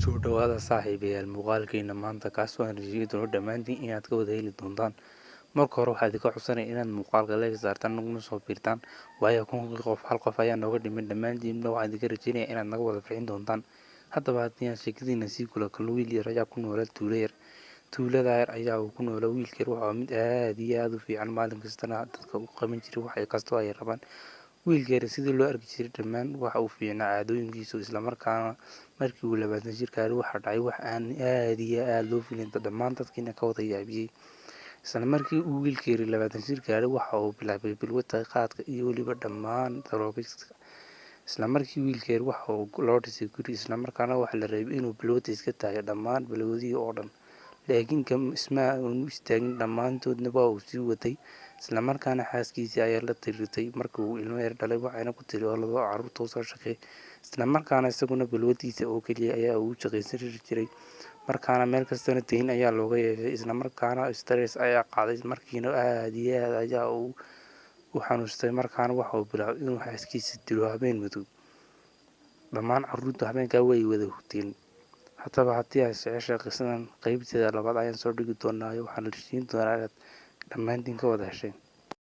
kusoo dhawaada saaxiibayaal muuqaalkeena maanta kaasoo aan rajeyni doono dhammaantiin inaad ka wada heli doontaan. Marka hore waxaad ka codsanay inaad muuqaalka like saartaan naguna soo biirtaan, waayo hal qof ayaa nooga dhiman. dhammaantiinna waxaan idinka rajeynayaa inaad naga wada bixin doontaan. Haddaba haddii aan sheekadiina sii kula kalno, wiil yar ayaa ku noola tuulo yar. Tuulada yar ayaa uu ku noola wiilka yar waxaa mid aad iyo aad u fiican, maalin kastana dadka u qaban jiray wax kastoo ay rabaan. wiilka yar sidii loo arki jiray dhammaan waxa uu fiicnaa caadooyinkiisa, isla markaana markii uu 20 jir gaaray waxaa dhacay wax aan aad iyo aad loo filayn dhammaan dadkiina ka wada yaabiyey. isla markii uu wiilka yar 20 jir gaaray waxa uu bilaabay balwadda qaadka iyo weliba dhammaan daroogiska. isla markii wiilka yar waxa uu loo dhisay guri, isla markaana waxa la rabay inuu balwadda iska taago dhammaan balwadihii oo dhan, laakiin isma aanu istaagin, dhammaantoodna waa uu sii watay. isla markaana xaaskiisii ayaa la tirirtay markii uu ilmo yar dhalay, waxayna ku tiri oo laba carruurta soo shaqeey. isla markaana isaguna balwadiisa oo keliya ayaa ugu shaqaysan jiray, markaana meel kastana dayn ayaa looga yeeshay. isla markaana stress ayaa qaaday, markiina aad iyo aad ayaa u xanuustay. markaana waxa uu bilaabay inuu xaaskiisa dilo habeen madow. dhammaan carruurta habeenkaa way wada hurteen. haddaba haddii aad jeceshahay qisadan qaybteeda labaad ayaan soo dhigi doonaa, waxaan la siin doonaa inaad dhammaantiin ka wada hesheen.